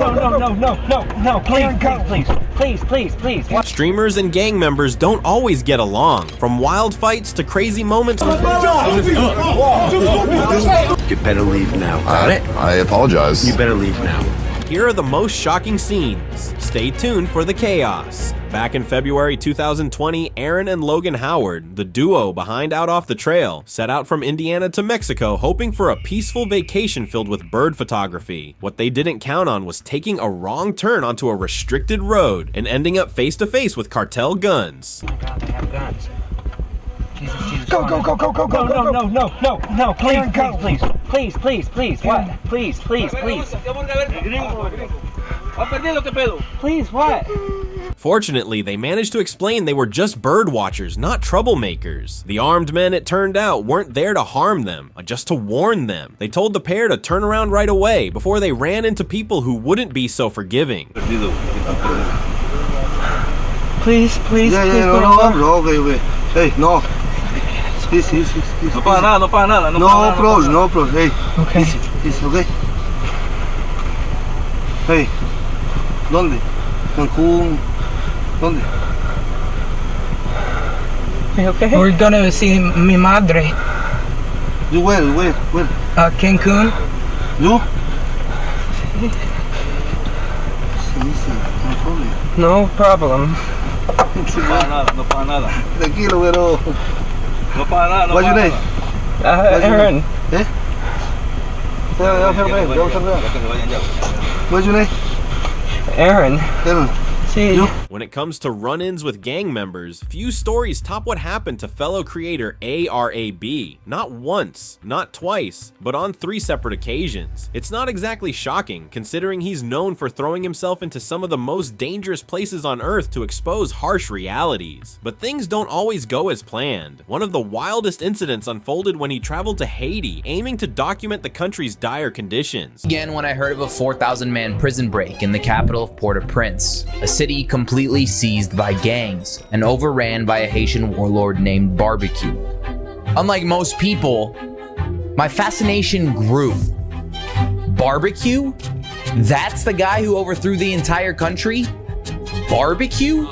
No, please. What? Streamers and gang members don't always get along, from wild fights to crazy moments. You better leave now. I apologize. You better leave now. Here are the most shocking scenes. Stay tuned for the chaos. Back in February 2020, Aaron and Logan Howard, the duo behind Out Off the Trail, set out from Indiana to Mexico hoping for a peaceful vacation filled with bird photography. What they didn't count on was taking a wrong turn onto a restricted road and ending up face to face with cartel guns. Oh my God, they have guns. Jesus. Go. No, please. What? Please. Please, what? Fortunately, they managed to explain they were just bird watchers, not troublemakers. The armed men, it turned out, weren't there to harm them, just to warn them. They told the pair to turn around right away before they ran into people who wouldn't be so forgiving. Please. No, okay. Hey, no. Please. No para nada. No, bro. Hey. Okay. Easy, okay. Hey. ¿Dónde? Cancún. ¿Dónde? Okay. We're gonna see mi madre. You where? Cancun. You? No problem. No para nada. Tranquilo, pero. No para nada. What's your name? Aaron. What's your name? Aaron. See. When it comes to run-ins with gang members, few stories top what happened to fellow creator ARAB. Not once, not twice, but on 3 separate occasions. It's not exactly shocking, considering he's known for throwing himself into some of the most dangerous places on Earth to expose harsh realities. But things don't always go as planned. One of the wildest incidents unfolded when he traveled to Haiti, aiming to document the country's dire conditions. Again, when I heard of a 4,000-man prison break in the capital of Port-au-Prince, a city completely seized by gangs and overran by a Haitian warlord named Barbecue. Unlike most people, my fascination grew. Barbecue? That's the guy who overthrew the entire country? Barbecue?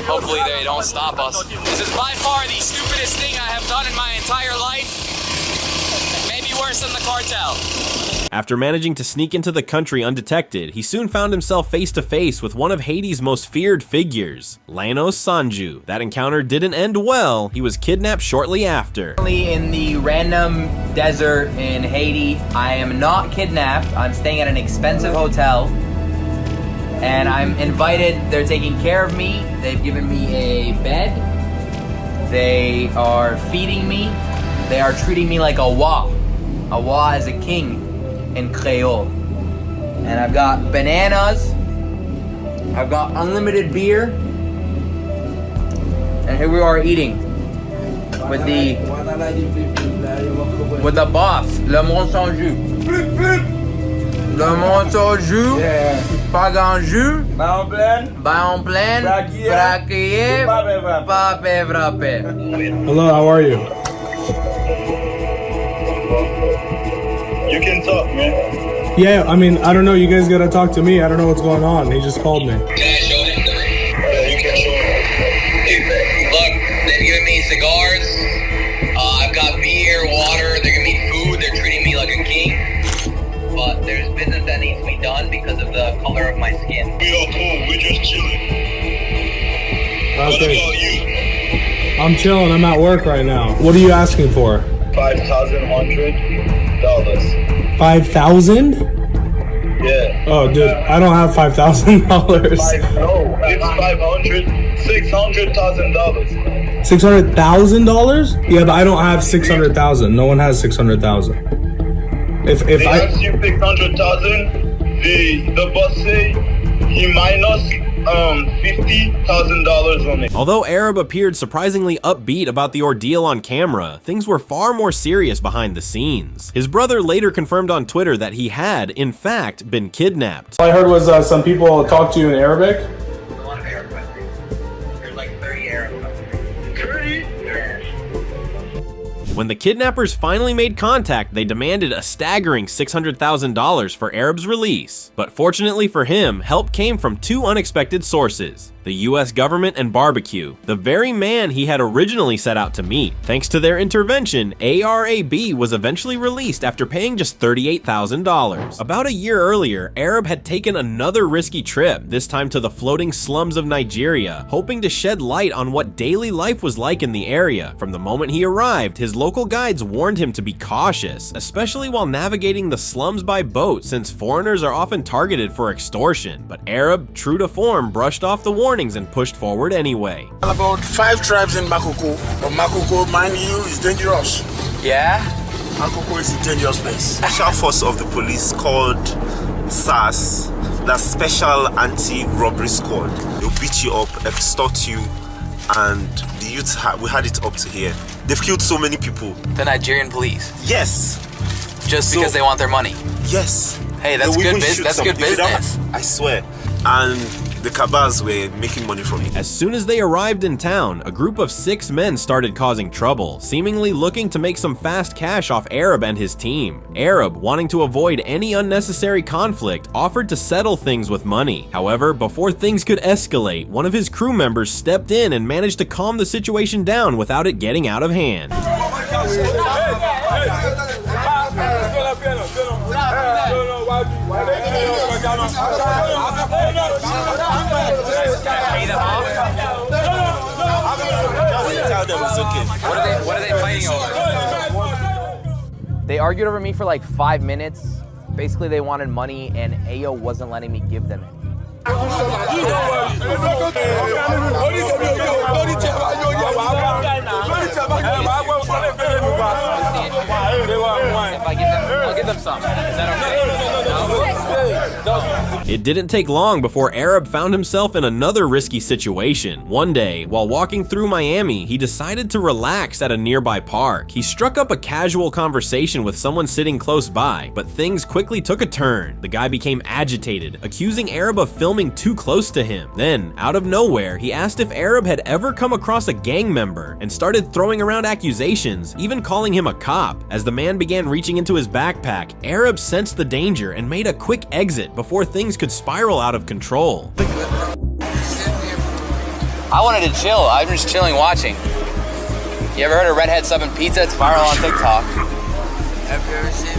Hopefully they don't stop us. This is by far the stupidest thing I have done in my entire life. Maybe worse than the cartel. After managing to sneak into the country undetected, he soon found himself face to face with one of Haiti's most feared figures, Lanos Sanju. That encounter didn't end well. He was kidnapped shortly after. In the random desert in Haiti, I am not kidnapped. I'm staying at an expensive hotel. And I'm invited. They're taking care of me. They've given me a bed. They are feeding me. They are treating me like a wa. A wa is a king in Creole. And I've got bananas. I've got unlimited beer. And here we are eating with the boss, Le Monde Sans Jus. Le Monde Sans Jus. Pas grand jus. Ba en pleine. Braquillé. Pas frappé. Hello, how are you? You can talk, man. Yeah, I mean, I don't know. You guys gotta talk to me. I don't know what's going on. He just called me. Can I show him the ring? Yeah, you can show him. Look, they've given me cigars. I've got beer, water. They're giving me food. They're treating me like a king. But there's business that needs to be done because of the color of my skin. We are cool. We're just chilling. Okay. What about you? I'm chilling. I'm at work right now. What are you asking for? $5,100. 5,000? Yeah. Oh, dude, I don't have $5,000. No, it's 500, $600,000. $600,000? Yeah, but I don't have 600,000. No one has 600,000. If They I asked you 600,000. The boss say he minus $50,000 on it. Although Arab appeared surprisingly upbeat about the ordeal on camera, things were far more serious behind the scenes. His brother later confirmed on Twitter that he had, in fact, been kidnapped. All I heard was some people talk to you in Arabic. A lot of Arab countries. There's like 30 Arab countries. 30? When the kidnappers finally made contact, they demanded a staggering $600,000 for Arab's release. But fortunately for him, help came from two unexpected sources: the US government and Barbecue, the very man he had originally set out to meet. Thanks to their intervention, ARAB was eventually released after paying just $38,000. About a year earlier, Arab had taken another risky trip, this time to the floating slums of Nigeria, hoping to shed light on what daily life was like in the area. From the moment he arrived, his local guides warned him to be cautious, especially while navigating the slums by boat, since foreigners are often targeted for extortion. But Arab, true to form, brushed off the warnings and pushed forward anyway. About 5 tribes in Makoko, but Makoko, mind you, is dangerous. Yeah? Makoko is a dangerous place. Special force of the police called SAS, the Special Anti-Robbery Squad. They'll beat you up, extort you, and the youths, we had it up to here. They've killed so many people. The Nigerian police? Yes. Just because they want their money? Yes. Hey, that's good. That's good business. I swear. And the Kabas were making money from it. As soon as they arrived in town, a group of 6 men started causing trouble, seemingly looking to make some fast cash off Arab and his team. Arab, wanting to avoid any unnecessary conflict, offered to settle things with money. However, before things could escalate, one of his crew members stepped in and managed to calm the situation down without it getting out of hand. What are they fighting over? They argued over me for like 5 minutes. Basically, they wanted money, and Ayo wasn't letting me give them any. If I'll give them some. Is that okay? It didn't take long before Arab found himself in another risky situation. One day, while walking through Miami, he decided to relax at a nearby park. He struck up a casual conversation with someone sitting close by, but things quickly took a turn. The guy became agitated, accusing Arab of filming too close to him. Then, out of nowhere, he asked if Arab had ever come across a gang member and started throwing around accusations, even calling him a cop. As the man began reaching into his backpack, Arab sensed the danger and made a quick exit before things could spiral out of control. I wanted to chill. I'm just chilling watching. You ever heard of Redhead Subbing Pizza? It's viral on TikTok. Have you ever seen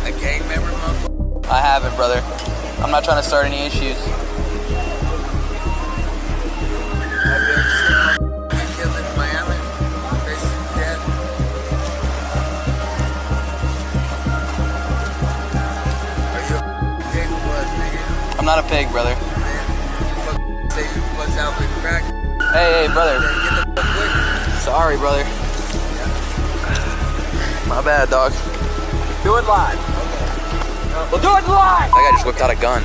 a gang member, motherfucker? I haven't, brother. I'm not trying to start any issues. Have you ever seen a get killed in Miami? Facing death? Are you a pig or what, nigga? I'm not a pig, brother. Say you bust out with crack. Hey, brother. Get the fuck with me. Sorry, brother. My bad, dog. Do it live. Okay. We'll do it live! That guy just whipped out a gun.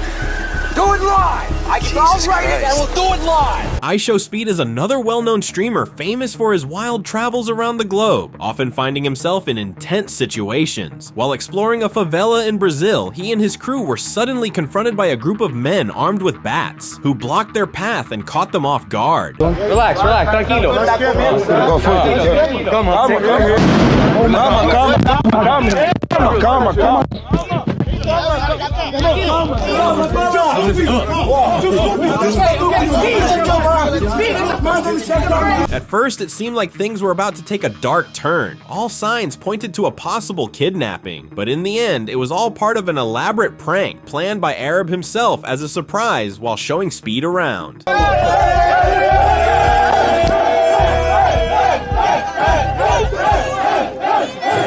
Do it live! I'll write it and we'll do it live! IShowSpeed is another well-known streamer famous for his wild travels around the globe, often finding himself in intense situations. While exploring a favela in Brazil, he and his crew were suddenly confronted by a group of men armed with bats, who blocked their path and caught them off guard. Relax, tranquilo. Calma. At first, it seemed like things were about to take a dark turn. All signs pointed to a possible kidnapping, but in the end, it was all part of an elaborate prank planned by Arab himself as a surprise while showing Speed around.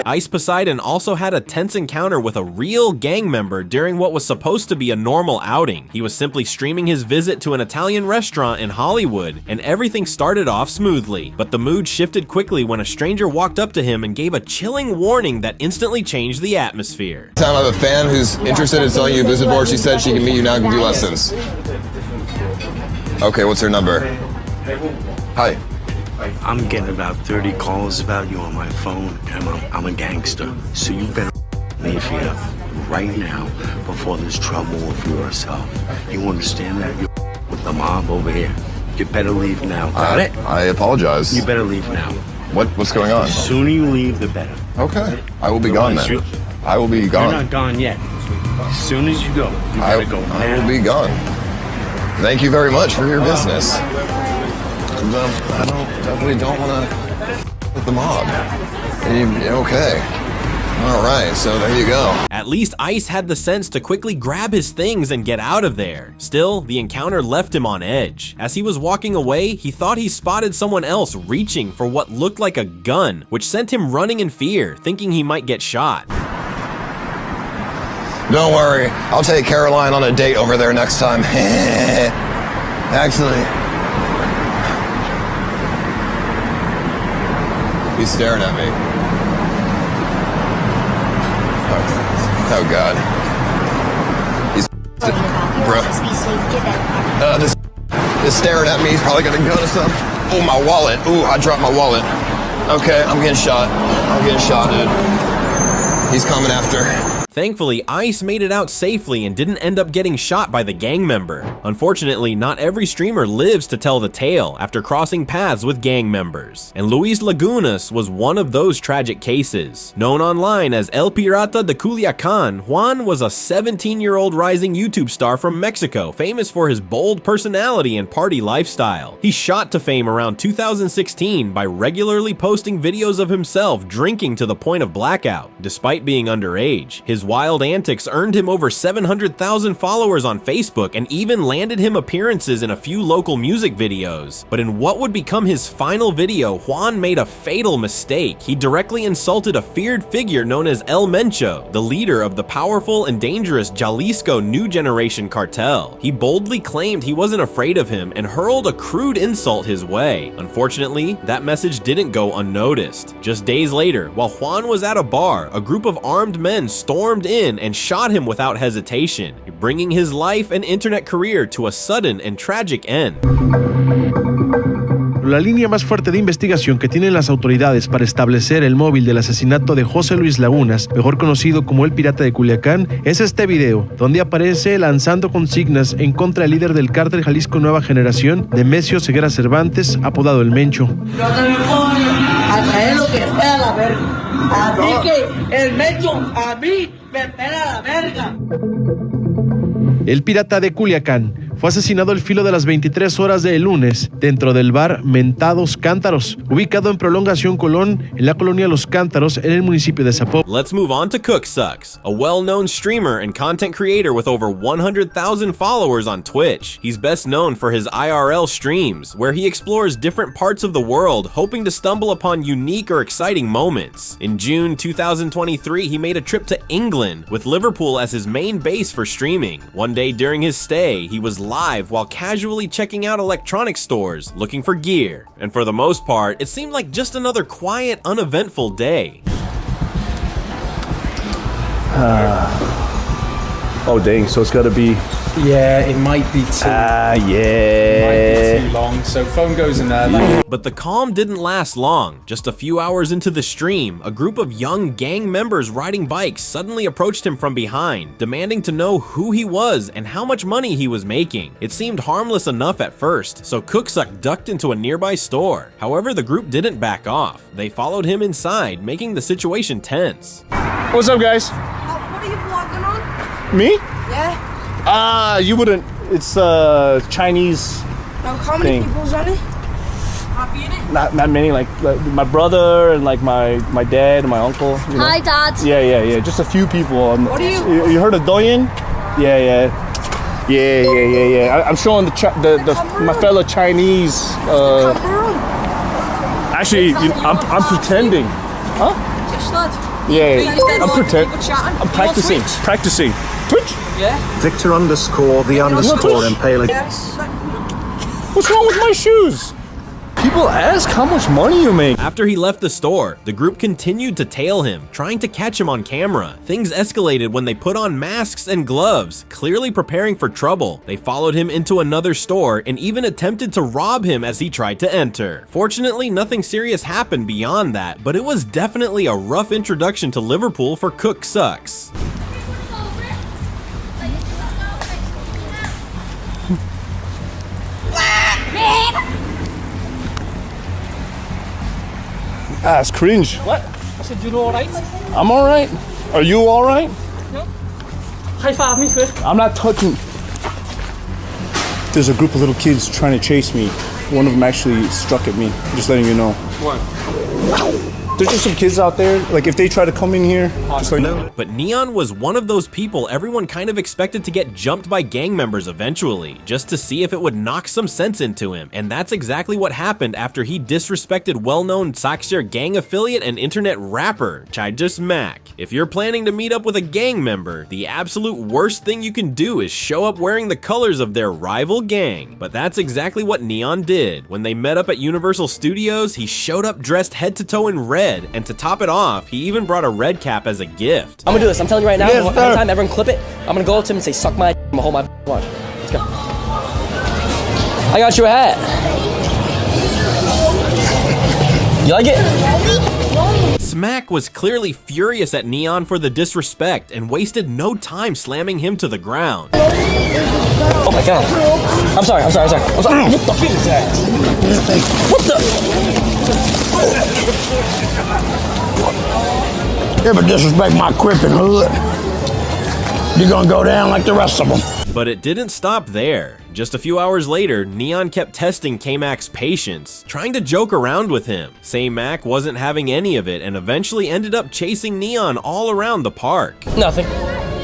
Ice Poseidon also had a tense encounter with a real gang member during what was supposed to be a normal outing. He was simply streaming his visit to an Italian restaurant in Hollywood, and everything started off smoothly. But the mood shifted quickly when a stranger walked up to him and gave a chilling warning that instantly changed the atmosphere. I have a fan who's interested in selling you a visit board. She said she can meet you now and give you lessons. Okay, what's her number? Hi. I'm getting about 30 calls about you on my phone, and I'm a gangster. So you better leave here right now before there's trouble with yourself. You understand that? You're with the mob over here. You better leave now. Got it? I apologize. You better leave now. What's going on? The sooner you leave, the better. Okay. I will be gone then. I will be gone. You're not gone yet. As soon as you go, you gotta go now. I will be gone. Thank you very much for your business. I definitely don't want to with the mob. Okay. All right, so there you go. At least Ice had the sense to quickly grab his things and get out of there. Still, the encounter left him on edge. As he was walking away, he thought he spotted someone else reaching for what looked like a gun, which sent him running in fear, thinking he might get shot. Don't worry, I'll take Caroline on a date over there next time. Actually, he's staring at me. Oh God. He's bro. This staring at me. He's probably gonna go to some. Oh, my wallet. Ooh, I dropped my wallet. Okay, I'm getting shot. Dude. He's coming after. Thankfully, Ice made it out safely and didn't end up getting shot by the gang member. Unfortunately, not every streamer lives to tell the tale after crossing paths with gang members, and Luis Lagunas was one of those tragic cases. Known online as El Pirata de Culiacan, Juan was a 17-year-old rising YouTube star from Mexico, famous for his bold personality and party lifestyle. He shot to fame around 2016 by regularly posting videos of himself drinking to the point of blackout, despite being underage. His wild antics earned him over 700,000 followers on Facebook and even landed him appearances in a few local music videos. But in what would become his final video, Juan made a fatal mistake. He directly insulted a feared figure known as El Mencho, the leader of the powerful and dangerous Jalisco New Generation cartel. He boldly claimed he wasn't afraid of him and hurled a crude insult his way. Unfortunately, that message didn't go unnoticed. Just days later, while Juan was at a bar, a group of armed men stormed in and shot him without hesitation, bringing his life and internet career to a sudden and tragic end. La línea más fuerte de investigación que tienen las autoridades para establecer el móvil del asesinato de José Luis Lagunas, mejor conocido como el Pirata de Culiacán, es este video, donde aparece lanzando consignas en contra del líder del cártel Jalisco Nueva Generación, Nemesio Ceguera Cervantes, apodado El Mencho. Yo también puedo a traer lo que sea la verga. Así que el Mencho a mí me pela la verga. El Pirata de Culiacán fue asesinado al filo de las 23 horas del lunes dentro del bar Mentados Cántaros, ubicado en Prolongación Colón, en la colonia Los Cántaros, en el municipio de Zapopan. Let's move on to Cooksucks, a well-known streamer and content creator with over 100,000 followers on Twitch. He's best known for his IRL streams, where he explores different parts of the world, hoping to stumble upon unique or exciting moments. In June 2023, he made a trip to England, with Liverpool as his main base for streaming. One day during his stay, he was live while casually checking out electronic stores, looking for gear. And for the most part, it seemed like just another quiet, uneventful day. Oh dang, so it's gotta be... Yeah, it might be too... yeah. It might be too long, so phone goes in there. Like... But the calm didn't last long. Just a few hours into the stream, a group of young gang members riding bikes suddenly approached him from behind, demanding to know who he was and how much money he was making. It seemed harmless enough at first, so Cooksuck ducked into a nearby store. However, the group didn't back off. They followed him inside, making the situation tense. What's up, guys? What are you vlogging on? Me? Yeah. You wouldn't. It's Chinese. Now, how many thing. people's on it? Happy in it? Not many. Like my brother and like my dad and my uncle. You know? Hi, Dad. Yeah. Just a few people. What are you? You heard of Douyin? Yeah. I'm showing my fellow Chinese. Actually, I'm pretending. Huh? Just lad. Yeah. I'm pretending. I'm practicing. Twitch? Yeah. Victor underscore the underscore impaling. Yes. What's wrong with my shoes? People ask how much money you make. After he left the store, the group continued to tail him, trying to catch him on camera. Things escalated when they put on masks and gloves, clearly preparing for trouble. They followed him into another store and even attempted to rob him as he tried to enter. Fortunately, nothing serious happened beyond that, but it was definitely a rough introduction to Liverpool for Cooksucks. That's cringe. What? I said, you all right? I'm all right. Are you all right? No. High five me, Chris. I'm not touching. There's a group of little kids trying to chase me. One of them actually struck at me. Just letting you know. What? There's just some kids out there. Like if they try to come in here, just like no. But Neon was one of those people everyone kind of expected to get jumped by gang members eventually, just to see if it would knock some sense into him. And that's exactly what happened after he disrespected well-known Sakshir gang affiliate and internet rapper, Chaija Smack. If you're planning to meet up with a gang member, the absolute worst thing you can do is show up wearing the colors of their rival gang. But that's exactly what Neon did. When they met up at Universal Studios, he showed up dressed head to toe in red, and to top it off, he even brought a red cap as a gift. I'm gonna do this. I'm telling you right now. Every time everyone clip it, I'm gonna go up to him and say, "Suck my." I'm gonna hold my watch. Let's go. I got you a hat. You like it? Smack was clearly furious at Neon for the disrespect and wasted no time slamming him to the ground. Oh my god. I'm sorry. What the? You ever disrespect my crippin' hood, you're gonna go down like the rest of them. But it didn't stop there. Just a few hours later, Neon kept testing K-Mac's patience, trying to joke around with him. Say-Mac wasn't having any of it and eventually ended up chasing Neon all around the park. Nothing.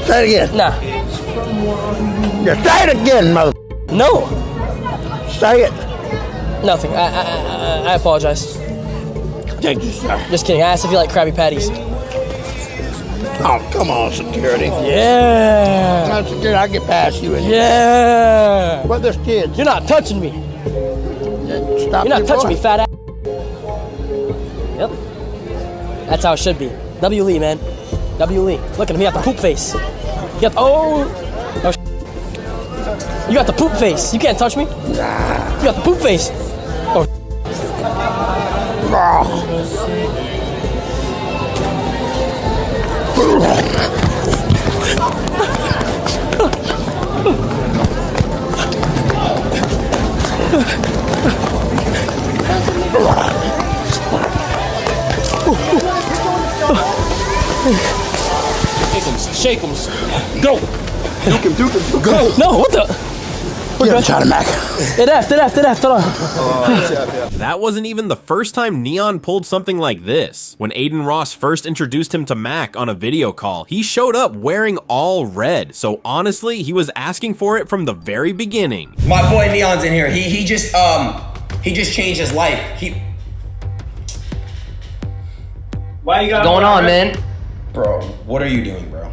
Say it again. Nah. Yeah, say it again, mother. No. Say it. Nothing. I apologize. Thank you, sir. Just kidding. I asked if you like Krabby Patties. Oh, come on, security. Yeah. Come on, security, I'll get past you. Yeah. What this kid? You're not touching me. Stop. You're not touching me, fat ass. Yep. That's how it should be. W. Lee, man. W. Lee. Look at him. He got the poop face. You got the poop face. You can't touch me. You got the poop face. Oh. Shake him. Go. Duke him. Go. No, what the? You're trying to Mac. It F. Hold on. That wasn't even the first time Neon pulled something like this. When Aiden Ross first introduced him to Mac on a video call, he showed up wearing all red. So honestly, he was asking for it from the very beginning. My boy Neon's in here. He just changed his life. Why you got going on, man? Bro, what are you doing, bro?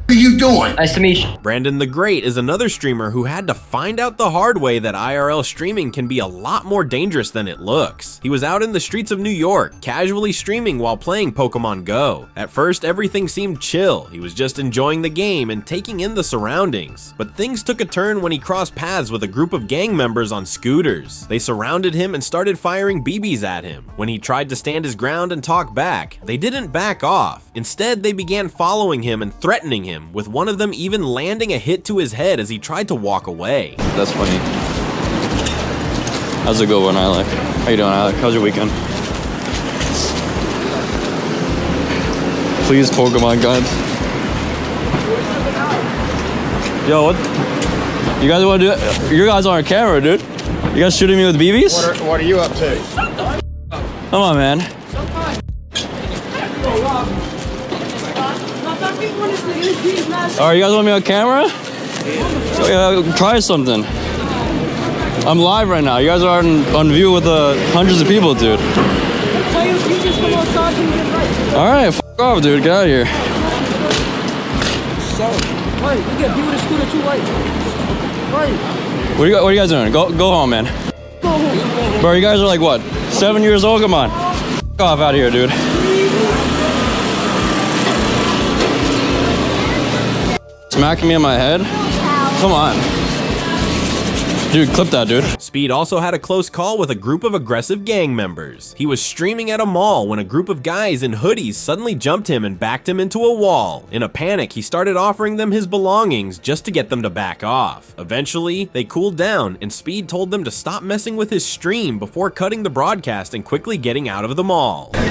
What are you doing? Nice to meet you. Brandon the Great is another streamer who had to find out the hard way that IRL streaming can be a lot more dangerous than it looks. He was out in the streets of New York, casually streaming while playing Pokemon Go. At first, everything seemed chill. He was just enjoying the game and taking in the surroundings. But things took a turn when he crossed paths with a group of gang members on scooters. They surrounded him and started firing BBs at him. When he tried to stand his ground and talk back, they didn't back off. Instead, they began following him and threatening him, with one of them even landing a hit to his head as he tried to walk away. That's funny. How's it going, Alec? How you doing, Alec? How's your weekend? Please, Pokemon God. Yo, what? You guys want to do it? You guys are on camera, dude. You guys shooting me with BBs? What are you up to? Come on, man. Alright, you guys want me on camera? Try something. I'm live right now. You guys are on view with hundreds of people, dude. Alright, f off, dude. Get out of here. What are you guys doing? Go home, man. Bro, you guys are like what? 7 years old? Come on. F off out of here, dude. Smacking me in my head? Come on. Dude, clip that, dude. Speed also had a close call with a group of aggressive gang members. He was streaming at a mall when a group of guys in hoodies suddenly jumped him and backed him into a wall. In a panic, he started offering them his belongings just to get them to back off. Eventually, they cooled down and Speed told them to stop messing with his stream before cutting the broadcast and quickly getting out of the mall. Bro.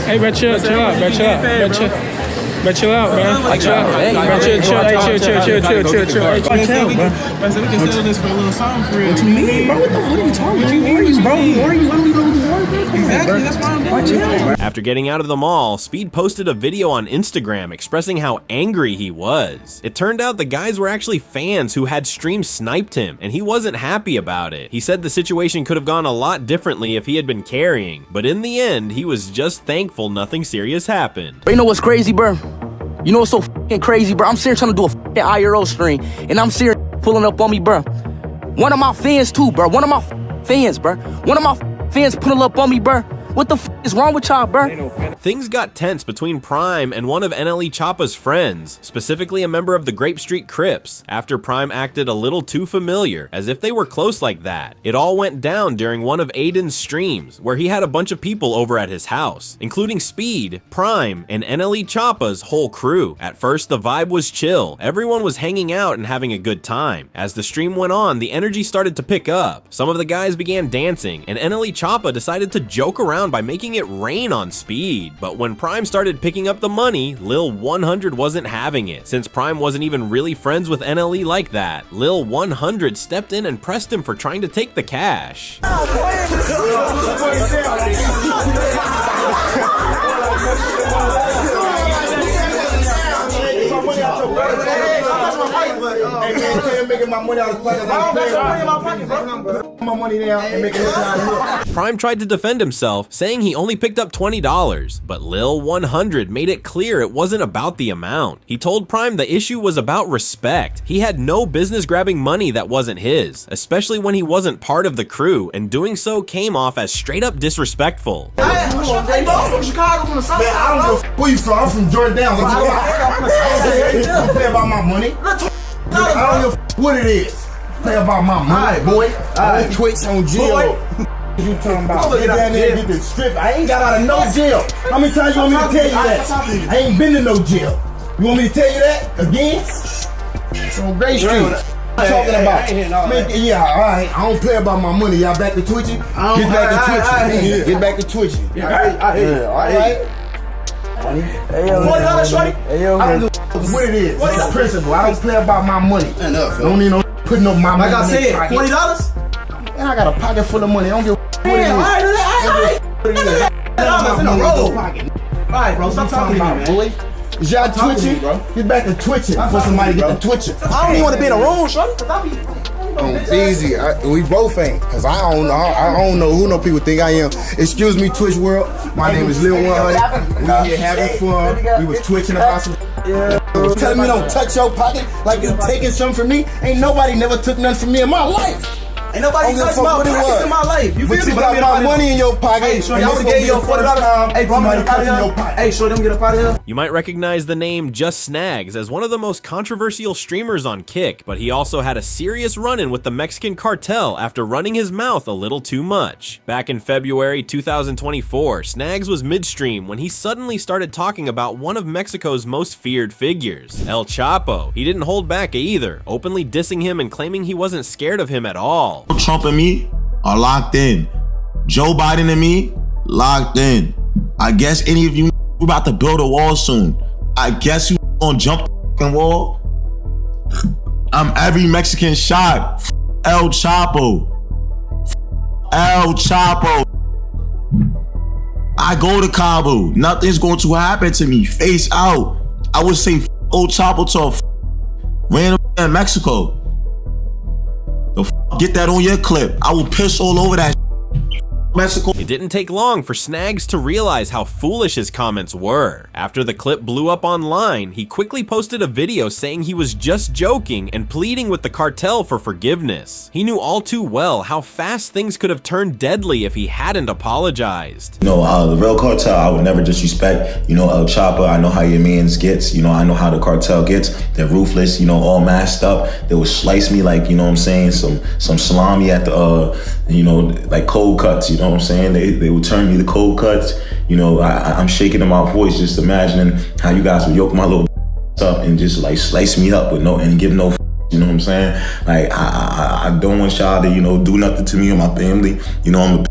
Hey, bro, chill out, bro, chill out, bro, chill. But chill out, man. Like, chill out. Chill. We can settle this for a little song for real. What you mean, bro? What are you talking about? Who are you, bro? Who are you? Exactly, that's why I'm doing it. After getting out of the mall, Speed posted a video on Instagram expressing how angry he was. It turned out the guys were actually fans who had stream sniped him, and he wasn't happy about it. He said the situation could have gone a lot differently if he had been carrying, but in the end, he was just thankful nothing serious happened. You know what's crazy, bro? You know what's so fucking crazy, bro? I'm serious trying to do a fucking IRL stream, and I'm serious pulling up on me, bro. One of my fans too, bro. One of my fans, bro. One of my fans pulling up on me, bro. What the f is wrong with y'all, bro? Things got tense between Prime and one of NLE Choppa's friends, specifically a member of the Grape Street Crips, after Prime acted a little too familiar, as if they were close like that. It all went down during one of Aiden's streams, where he had a bunch of people over at his house, including Speed, Prime, and NLE Choppa's whole crew. At first, the vibe was chill. Everyone was hanging out and having a good time. As the stream went on, the energy started to pick up. Some of the guys began dancing, and NLE Choppa decided to joke around by making it rain on Speed. But when Prime started picking up the money, Lil 100 wasn't having it. Since Prime wasn't even really friends with NLE like that, Lil 100 stepped in and pressed him for trying to take the cash. Prime tried to defend himself, saying he only picked up $20, but Lil 100 made it clear it wasn't about the amount. He told Prime the issue was about respect. He had no business grabbing money that wasn't his, especially when he wasn't part of the crew, and doing so came off as straight up disrespectful. I'm from Chicago, from the South Side. Man, I don't know where you from. I'm from Jordan. Don't play about my money. I don't know what it is. Play about my money, boy. On Twitch, on jail. You talking about? Get down there and get the strip. I ain't got out of no jail. How many times you want me to tell you that? I ain't been to no jail. You want me to tell you that again? It's on Gray Street. What you talking about? Yeah, all right. I don't play about my money. Y'all back to twitching? Get back to twitching. Get back to twitching. Yeah, all right. $40, shorty? I don't know what it is. It's a principle. I don't play about my money. Enough. I don't need no putting up my money. Like I said, $40? And I got a pocket full of money. I don't give a what it is. All right, bro. Stop talking to me, boy. Is y'all twitching? Get back to twitching before somebody get to twitching. I don't even want to be in a room, shorty. Easy. We both ain't, cause I don't know who no people think I am. Excuse me, Twitch world. My name is Lil 100. We here having fun. We was twitching about some. Telling me don't touch your pocket like you taking something from me. Ain't nobody never took nothing from me in my life. Ain't nobody touched my pockets in my life. You feel me? But you got my money in your pocket. Hey, shorty, I would've gave you $40. Hey, bro, I'm gonna get out of here. Hey, shorty, I'm gonna get up out of here. You might recognize the name Just Snags as one of the most controversial streamers on Kick, but he also had a serious run-in with the Mexican cartel after running his mouth a little too much. Back in February 2024, Snags was midstream when he suddenly started talking about one of Mexico's most feared figures, El Chapo. He didn't hold back either, openly dissing him and claiming he wasn't scared of him at all. Trump and me are locked in. Joe Biden and me, locked in. I guess any of you we about to build a wall soon. I guess you gonna jump the fucking wall. I'm every Mexican shot. El Chapo. El Chapo. I go to Cabo. Nothing's going to happen to me. Face out. I would say El Chapo to a random in Mexico. Get that on your clip. I will piss all over that. Mexico. It didn't take long for Snags to realize how foolish his comments were. After the clip blew up online, he quickly posted a video saying he was just joking and pleading with the cartel for forgiveness. He knew all too well how fast things could have turned deadly if he hadn't apologized. You know, the real cartel, I would never disrespect. You know, El Chopper, I know how your mans gets. You know, I know how the cartel gets. They're ruthless, you know, all masked up. They would slice me like, you know what I'm saying, some salami at the, you know, like cold cuts, you know what I'm saying? They would turn me to cold cuts. You know, I'm shaking in my voice just imagining how you guys would yoke my little up and just like slice me up with and give no, you know what I'm saying? Like, I don't want y'all to, you know, do nothing to me or my family. You know,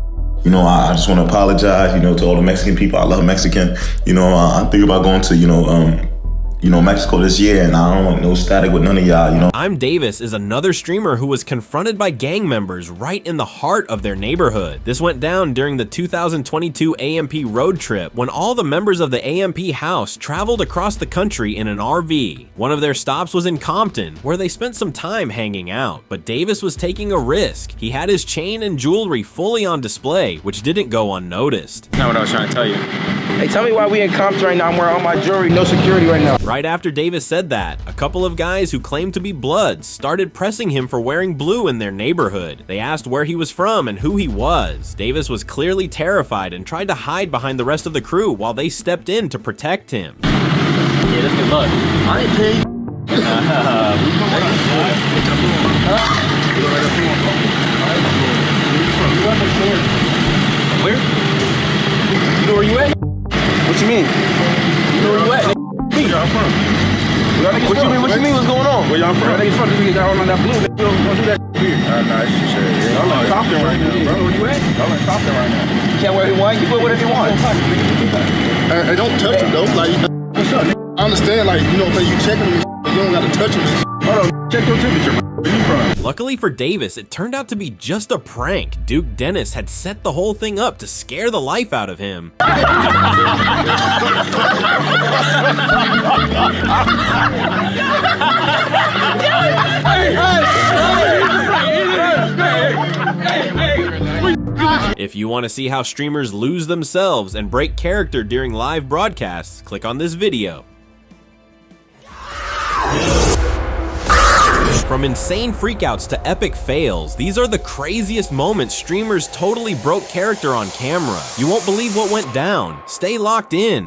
I just want to apologize, you know, to all the Mexican people. I love Mexican. You know, I think about going to, you know, Mexico this year, and I don't want no static with none of y'all, you know. I'm Davis is another streamer who was confronted by gang members right in the heart of their neighborhood. This went down during the 2022 AMP road trip when all the members of the AMP house traveled across the country in an RV. One of their stops was in Compton, where they spent some time hanging out, but Davis was taking a risk. He had his chain and jewelry fully on display, which didn't go unnoticed. That's not what I was trying to tell you. Hey, tell me why we in Compton right now. I'm wearing all my jewelry, no security right now. Right after Davis said that, a couple of guys who claimed to be Bloods started pressing him for wearing blue in their neighborhood. They asked where he was from and who he was. Davis was clearly terrified and tried to hide behind the rest of the crew while they stepped in to protect him. Yeah, that's good luck. I ain't paid. Where? You know where you at? What you mean? You know where you at? Where y'all from? What you mean? What's going on? Where y'all from? Where from? You got all on that blue. You don't do that here. Nah, it's just y'all like Compton right now, bro. Where you at? Y'all like Compton right now. You can't wear what you want. You wear whatever you want. Hey, don't touch him though. Like, what's up? I understand, like, you know, you checking me, you don't gotta touch him. Hold on, check your temperature. Where you from? Luckily for Davis, it turned out to be just a prank. Duke Dennis had set the whole thing up to scare the life out of him. If you want to see how streamers lose themselves and break character during live broadcasts, click on this video. From insane freakouts to epic fails, these are the craziest moments streamers totally broke character on camera. You won't believe what went down. Stay locked in.